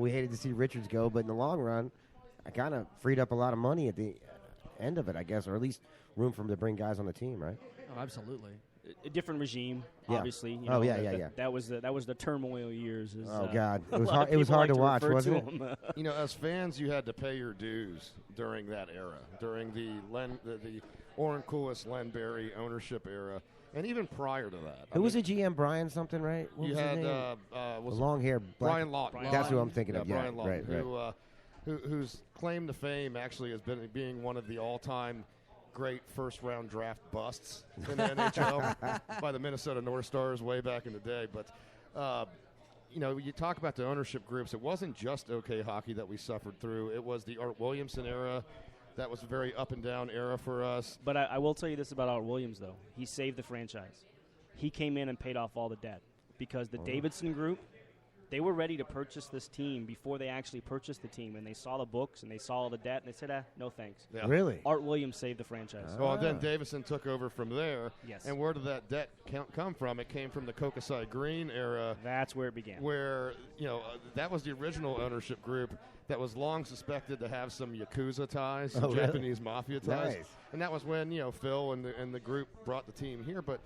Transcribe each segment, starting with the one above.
we hated to see Richards go, but in the long run, I kind of freed up a lot of money at the end of it, I guess, or at least room for him to bring guys on the team, right? Oh, absolutely. A different regime, Yeah. obviously. You Oh, know, yeah. That was the turmoil years. Oh God, it a was lot hard. of It was people hard like to watch, refer wasn't it? them. You know, as fans, you had to pay your dues during that era, during the Orrin Coolest, Len Berry ownership era, and even prior to that. Who was the GM? Brian something, right? What You was his had name? the The long hair, Brian Lawton. That's who I'm thinking of. Yeah, Brian Lawton, right. whose claim to fame actually has been being one of the all-time great first-round draft busts in the NHL by the Minnesota North Stars way back in the day. But, you know, you talk about the ownership groups. It wasn't just OK Hockey that we suffered through. It was the Art Williamson era. That was a very up-and-down era for us. But I will tell you this about Art Williams, though. He saved the franchise. He came in and paid off all the debt because the Davidson Group, they were ready to purchase this team before they actually purchased the team, and they saw the books and they saw all the debt, and they said, no thanks. Yeah. Really? Art Williams saved the franchise. Well, then Davidson took over from there. Yes. And where did that debt come from? It came from the Kokusai Green era. That's where it began. Where, you know, that was the original ownership group that was long suspected to have some Yakuza ties, some really? Japanese mafia ties. Nice. And that was when, you know, Phil and the group brought the team here. But,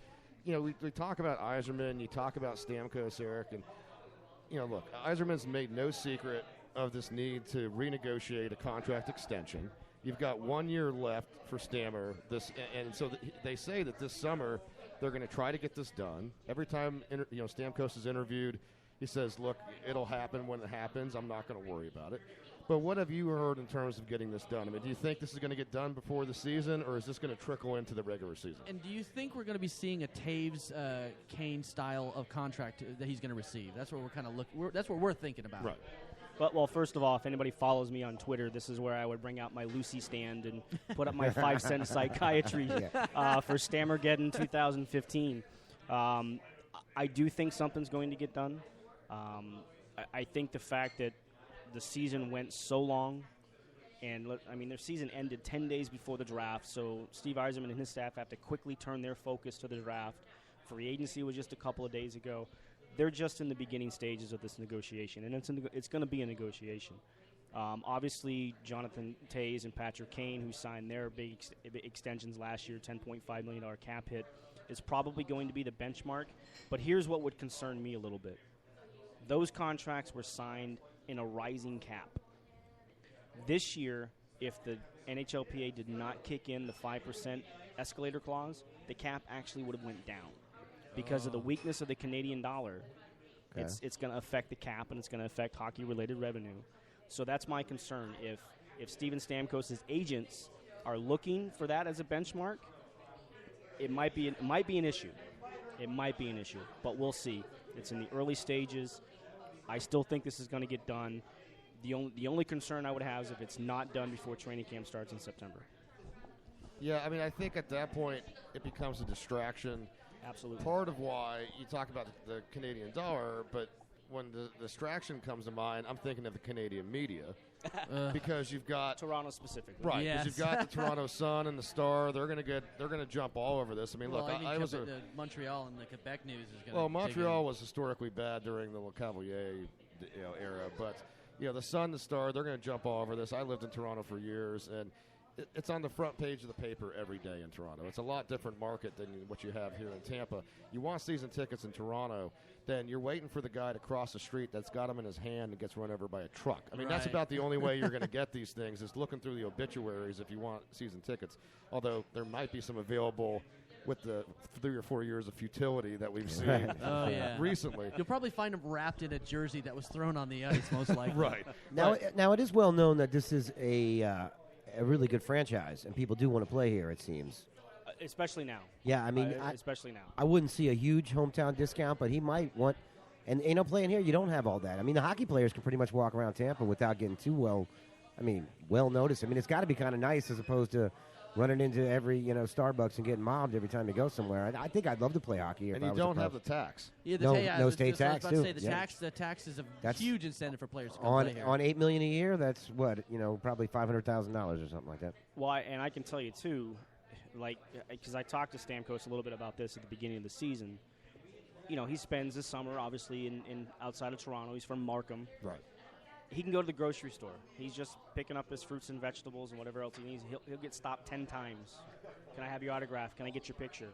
you know, we talk about Yzerman, you talk about Stamkos, Eric, and, you know, look, Yzerman's made no secret of this need to renegotiate a contract extension. You've got 1 year left for Stammer. And so they say that this summer they're going to try to get this done. Every time Stamkos is interviewed, he says, look, it'll happen when it happens. I'm not going to worry about it. But what have you heard in terms of getting this done? I mean, do you think this is going to get done before the season, or is this going to trickle into the regular season? And do you think we're going to be seeing a Taves Kane style of contract that he's going to receive? That's what we're kind of that's what we're thinking about. Right. Well, first of all, if anybody follows me on Twitter, this is where I would bring out my Lucy stand and put up my 5-cent psychiatry for Stammergeddon 2015. I do think something's going to get done. I think the fact that the season went so long, and their season ended 10 days before the draft, so Steve Yzerman and his staff have to quickly turn their focus to the draft. Free agency was just a couple of days ago. They're just in the beginning stages of this negotiation, and it's going to be a negotiation. Obviously, Jonathan Toews and Patrick Kane, who signed their big extensions last year, $10.5 million cap hit, is probably going to be the benchmark. But here's what would concern me a little bit. Those contracts were signed in a rising cap. This year, if the NHLPA did not kick in the 5% escalator clause, the cap actually would have went down. Because of the weakness of the Canadian dollar, it's going to affect the cap, and it's going to affect hockey-related revenue. So that's my concern. If Steven Stamkos' agents are looking for that as a benchmark, it might be an issue. It might be an issue, but we'll see. It's in the early stages. I still think this is going to get done. The only concern I would have is if it's not done before training camp starts in September. Yeah, I mean, I think at that point it becomes a distraction. Absolutely. Part of why you talk about the Canadian dollar, but when the distraction comes to mind, I'm thinking of the Canadian media. Because you've got Toronto specifically, right? Yes. Because you've got the Toronto Sun and the Star. They're going to jump all over this. I mean, Well, look, I was Montreal and the Quebec News is going to. well, Montreal was historically bad during the Le Cavalier era, but the Sun, the Star, they're going to jump all over this. I lived in Toronto for years, and it's on the front page of the paper every day in Toronto. It's a lot different market than what you have here in Tampa. You want season tickets in Toronto, then you're waiting for the guy to cross the street that's got them in his hand and gets run over by a truck. I mean, that's Right. about the only way you're going to get these things is looking through the obituaries if you want season tickets, although there might be some available with the 3 or 4 years of futility that we've seen recently. You'll probably find him wrapped in a jersey that was thrown on the ice, most likely. Right. Now it is well known that this is a really good franchise, and people do want to play here, it seems. especially now. Yeah, I mean, especially now. I wouldn't see a huge hometown discount, but he might want. And playing here, you don't have all that. I mean, the hockey players can pretty much walk around Tampa without getting too well noticed. I mean, it's got to be kind of nice as opposed to running into every Starbucks and getting mobbed every time you go somewhere. I think I'd love to play hockey here. And you don't have the tax. Yeah, no state tax, I was too. about to say, the tax is a That's huge incentive for players to come on play here. $8 million a year. That's what probably $500,000 or something like that. Well, and I can tell you too, because I talked to Stamkos a little bit about this at the beginning of the season. He spends the summer obviously in outside of Toronto. He's from Markham. Right. he can go to the grocery store. He's just picking up his fruits and vegetables and whatever else he needs. He'll get stopped 10 times. Can I have your autograph? Can I get your picture?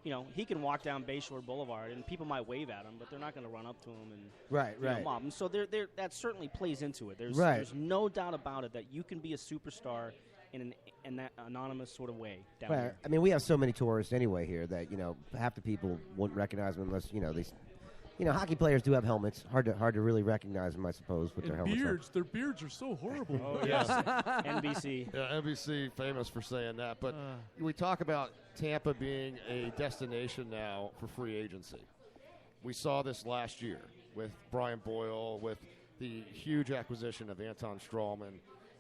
You know, he can walk down Bayshore Boulevard, and people might wave at him, but they're not going to run up to him and mob him. So that certainly plays into it. There's no doubt about it that you can be a superstar in that anonymous sort of way down here. I mean, we have so many tourists anyway here that, you know, half the people wouldn't recognize them unless, you know, hockey players do have helmets. Hard to really recognize them, I suppose, with their helmets. Beards. Their beards are so horrible. Oh, yes. NBC. Yeah, NBC famous for saying that. But we talk about Tampa being a destination now for free agency. We saw this last year with Brian Boyle, with the huge acquisition of Anton Strawman.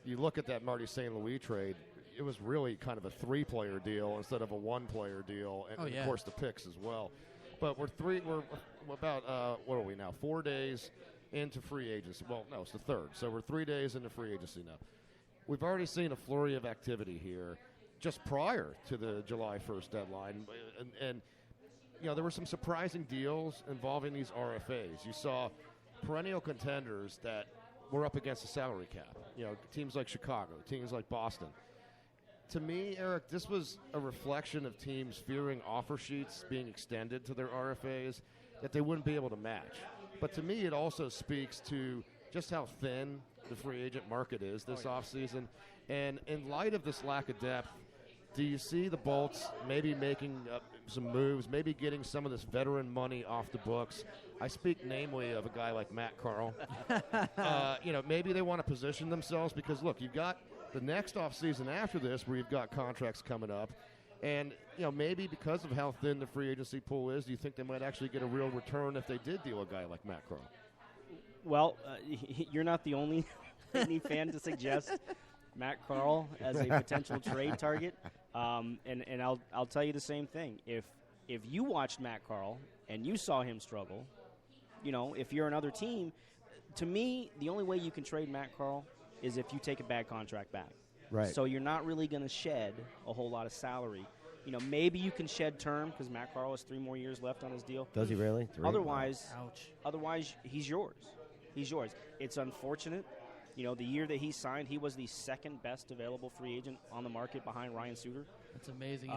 You look at that Marty St. Louis trade, it was really kind of a 3-player deal instead of a 1-player deal, and of course the picks as well. But we're about, what are we now, 4 days into free agency. Well, no, it's the 3rd. So we're 3 days into free agency now. We've already seen a flurry of activity here just prior to the July 1st deadline. And you know, there were some surprising deals involving these RFAs. You saw perennial contenders that were up against the salary cap. You know, teams like Chicago, teams like Boston. To me, Eric, this was a reflection of teams fearing offer sheets being extended to their RFAs that they wouldn't be able to match. But to me, it also speaks to just how thin the free agent market is this offseason. And in light of this lack of depth, do you see the Bolts maybe making some moves, maybe getting some of this veteran money off the books? I speak namely of a guy like Matt Carl. You know, maybe they want to position themselves because, look, you've got the next offseason after this where you've got contracts coming up. And, you know, maybe because of how thin the free agency pool is, do you think they might actually get a real return if they did deal a guy like Matt Carl? Well, you're not the only fan to suggest Matt Carl as a potential trade target. And I'll tell you the same thing. If you watched Matt Carl and you saw him struggle, you know, if you're another team, to me, the only way you can trade Matt Carl is if you take a bad contract back. Right. So you're not really going to shed a whole lot of salary. You know, maybe you can shed term because Matt Carl has 3 more years left on his deal. Does he really? 3? Otherwise, Ouch. Otherwise, he's yours. He's yours. It's unfortunate. You know, the year that he signed, he was the 2nd best available free agent on the market behind Ryan Suter. That's amazing.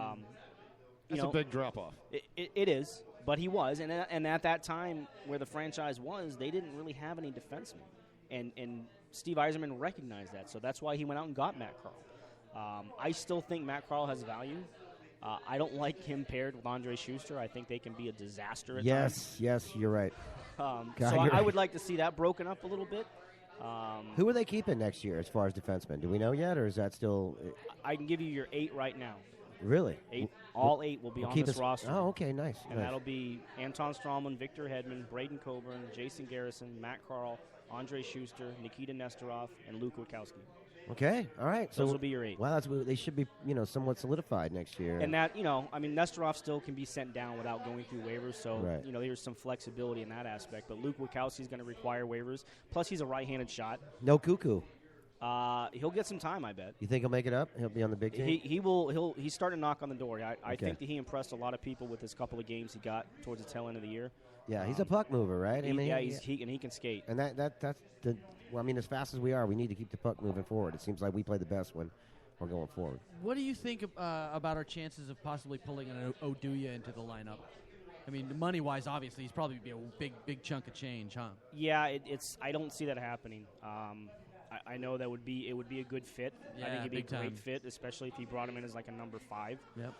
That's a big drop-off. It is, but he was. And at that time where the franchise was, they didn't really have any defensemen. And Steve Yzerman recognized that, so that's why he went out and got Matt Carl. I still think Matt Carl has value. I don't like him paired with Andre Schuster. I think they can be a disaster at times. Yes, you're right. I would like to see that broken up a little bit. Who are they keeping next year as far as defensemen? Do we know yet, or is that still? I can give you your 8 right now. Really? 8. All 8 will be on this roster. Oh, okay, nice. And that'll be Anton Strawman, Victor Hedman, Braden Coburn, Jason Garrison, Matt Carl, Andre Schuster, Nikita Nestorov, and Luke Witkowski. Okay, all right. Those will be your 8. Well, they should be, you know, somewhat solidified next year. And that, you know, I mean, Nestorov still can be sent down without going through waivers, so, you know, there's some flexibility in that aspect. But Luke Witkowski is going to require waivers. Plus, he's a right-handed shot. No Cuckoo. He'll get some time, I bet. You think he'll make it up? He'll be on the big team? He's starting to knock on the door. I think that he impressed a lot of people with his couple of games he got towards the tail end of the year. Yeah, he's a puck mover, right? He can skate. And that's the. Well, I mean, as fast as we are, we need to keep the puck moving forward. It seems like we play the best when we're going forward. What do you think about our chances of possibly pulling an Oduya into the lineup? I mean, money-wise, obviously, he's probably be a big chunk of change, huh? Yeah, it's. I don't see that happening. I know that it would be a good fit. Yeah, I think it'd be a great time. fit, especially if he brought him in as like a number 5. Yep.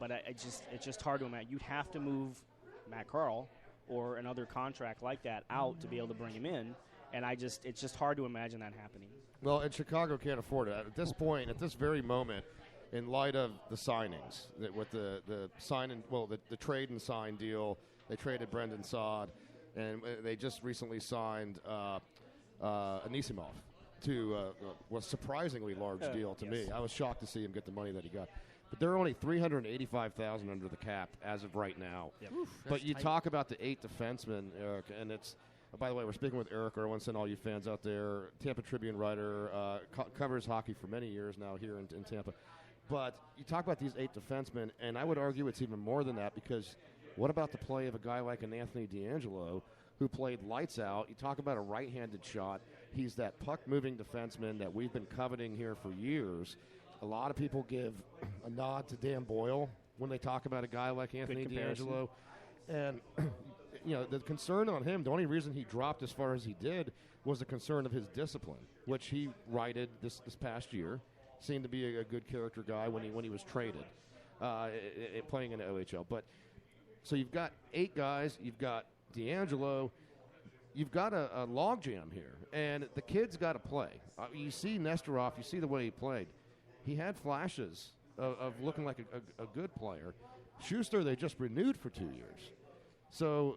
But it's just hard to imagine. You'd have to move Matt Carl or another contract like that out to be able to bring him in. And it's just hard to imagine that happening. Well, and Chicago can't afford it. At this point, at this very moment, in light of the signings, with the trade and sign deal, they traded Brendan Saad, and they just recently signed Anisimov to was a surprisingly large deal to me. I was shocked to see him get the money that he got. But they're only $385,000 under the cap as of right now. Yep. But you talk about the 8 defensemen, Eric, and it's. By the way, we're speaking with Eric Erwinson, all you fans out there, Tampa Tribune writer, covers hockey for many years now here in Tampa. But you talk about these 8 defensemen, and I would argue it's even more than that because what about the play of a guy like an Anthony D'Angelo who played lights out. You talk about a right-handed shot. He's that puck-moving defenseman that we've been coveting here for years. A lot of people give a nod to Dan Boyle when they talk about a guy like Anthony DeAngelo. And, the concern on him, the only reason he dropped as far as he did was the concern of his discipline, which he righted this past year. Seemed to be a good character guy when he was traded, playing in the OHL. But so you've got 8 guys. You've got DeAngelo. You've got a logjam here, and the kid's got to play. You see Nesterov. You see the way he played. He had flashes of looking like a good player. Schuster, they just renewed for 2 years. So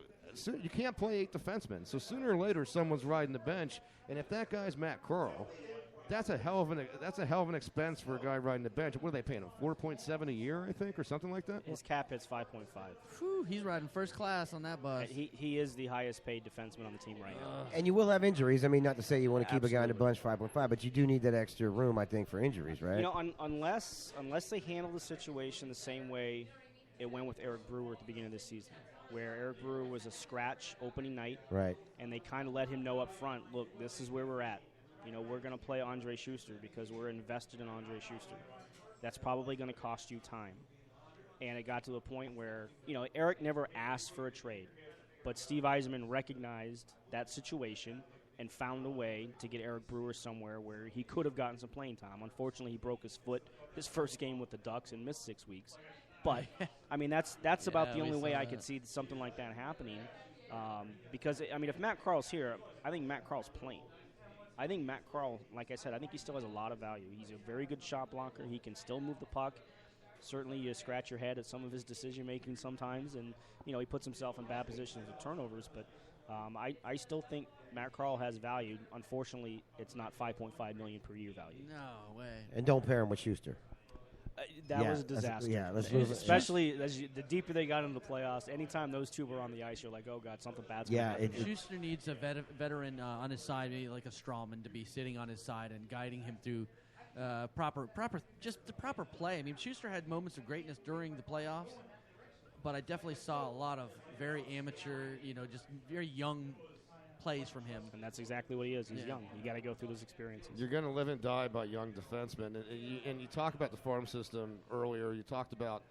you can't play 8 defensemen. So sooner or later, someone's riding the bench, and if that guy's Matt Carl, that's a hell of an expense for a guy riding the bench. What are they paying him? 4.7 a year, I think, or something like that. His cap hit's 5.5. Whew, he's riding first class on that bus. He is the highest paid defenseman on the team right now. And you will have injuries. I mean, not to say you want to keep a guy in the Absolutely. bunch 5.5, but you do need that extra room, I think, for injuries, right? Unless they handle the situation the same way it went with Eric Brewer at the beginning of this season, where Eric Brewer was a scratch opening night, Right. and they kind of let him know up front, look, this is where we're at. We're going to play Andre Schuster because we're invested in Andre Schuster. That's probably going to cost you time. And it got to the point where, Eric never asked for a trade, but Steve Yzerman recognized that situation and found a way to get Eric Brewer somewhere where he could have gotten some playing time. Unfortunately, he broke his foot his first game with the Ducks and missed 6 weeks. But, I mean, that's about the we only way saw I could that. see something like that happening. Because, I mean, if Matt Carl's here, I think Matt Carl's playing. I think Matt Carl, like I said, I think he still has a lot of value. He's a very good shot blocker. He can still move the puck. Certainly, you scratch your head at some of his decision-making sometimes, and, he puts himself in bad positions with turnovers. But I still think Matt Carl has value. Unfortunately, it's not $5.5 million per year value. No way. And don't pair him with Schuster. That Yeah, was a that's- disaster. yeah, let's move it. Especially the deeper they got into the playoffs. Anytime those two were on the ice, you're like, oh, God, something bad's going to happen. Schuster needs a veteran on his side, maybe like a Strawman, to be sitting on his side and guiding him through proper play. I mean, Schuster had moments of greatness during the playoffs, but I definitely saw a lot of very amateur, just very young plays from him. And that's exactly what he is. He's Yeah. young. You got to go through those experiences. You're going to live and die by young defensemen. And you talk about the farm system earlier. You talked about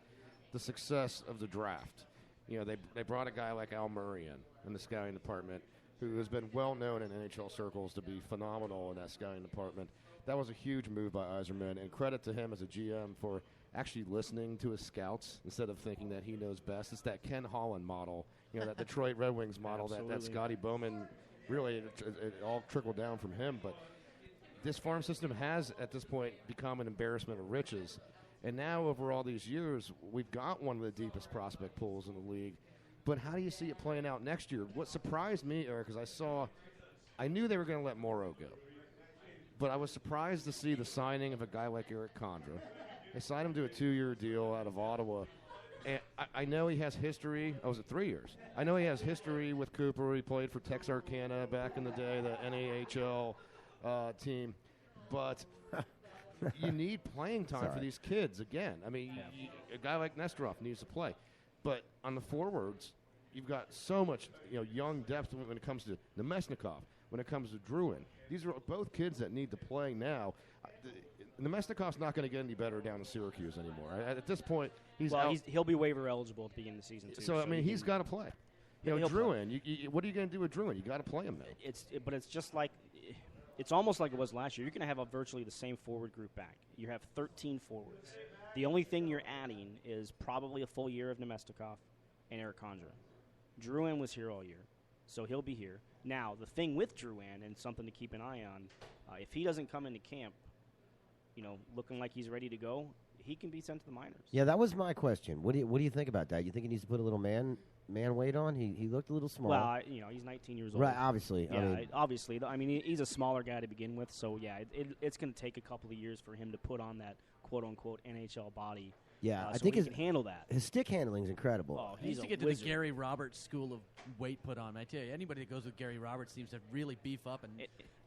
the success of the draft. They brought a guy like Al Murray in the scouting department, who has been well known in NHL circles to be phenomenal in that scouting department. That was a huge move by Yzerman, and credit to him as a GM for actually listening to his scouts instead of thinking that he knows best. It's that Ken Holland model, that Detroit Red Wings model, that Absolutely. Scotty Bowman. Really, it all trickled down from him. But this farm system has, at this point, become an embarrassment of riches. And now, over all these years, we've got one of the deepest prospect pools in the league. But how do you see it playing out next year? What surprised me, Eric, is I knew they were going to let Morrow go. But I was surprised to see the signing of a guy like Eric Condra. They signed him to a 2-year deal out of Ottawa. And I know he has history. Oh, was it 3 years? I know he has history with Cooper. He played for Texarkana back in the day, the NAHL team. But you need playing time for these kids again. I mean, a guy like Nesterov needs to play. But on the forwards, you've got so much young depth when it comes to Nemesnikov, when it comes to Druin. These are both kids that need to play now. Nemesnikov's not going to get any better down in Syracuse anymore. At this point, he'll be waiver eligible at the beginning of the season, too. So I mean, he's got to play. He'll Druin. What are you going to do with Druin? You got to play him now. But it's just like it's almost like it was last year. You're going to have virtually the same forward group back. You have 13 forwards. The only thing you're adding is probably a full year of Nemesnikov and Eric Condra. Druin was here all year, so he'll be here. Now, the thing with Druin, and something to keep an eye on, if he doesn't come into camp, looking like he's ready to go, he can be sent to the minors. Yeah, that was my question. What do you think about that? You think he needs to put a little man weight on? He looked a little small. Well, he's 19 years old. Right, obviously. Yeah, obviously. I mean, he's a smaller guy to begin with, so yeah, it's going to take a couple of years for him to put on that quote-unquote NHL body. Yeah, I so think he can handle that. His stick handling is incredible. Oh, He needs he's to a get to wizard. the Gary Roberts school of weight put on. I tell you, anybody that goes with Gary Roberts seems to really beef up and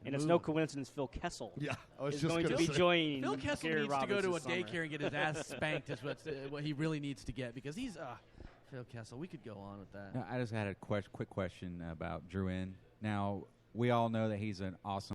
And it's no coincidence Phil Kessel Yeah, I was is just going to gonna be say. joining Phil Kessel Gary needs Roberts to go to a this summer. daycare and get his ass spanked. Is what he really needs to get, because he's Phil Kessel. We could go on with that. No, I just had a quick question about Drew In. Now, we all know that he's an awesome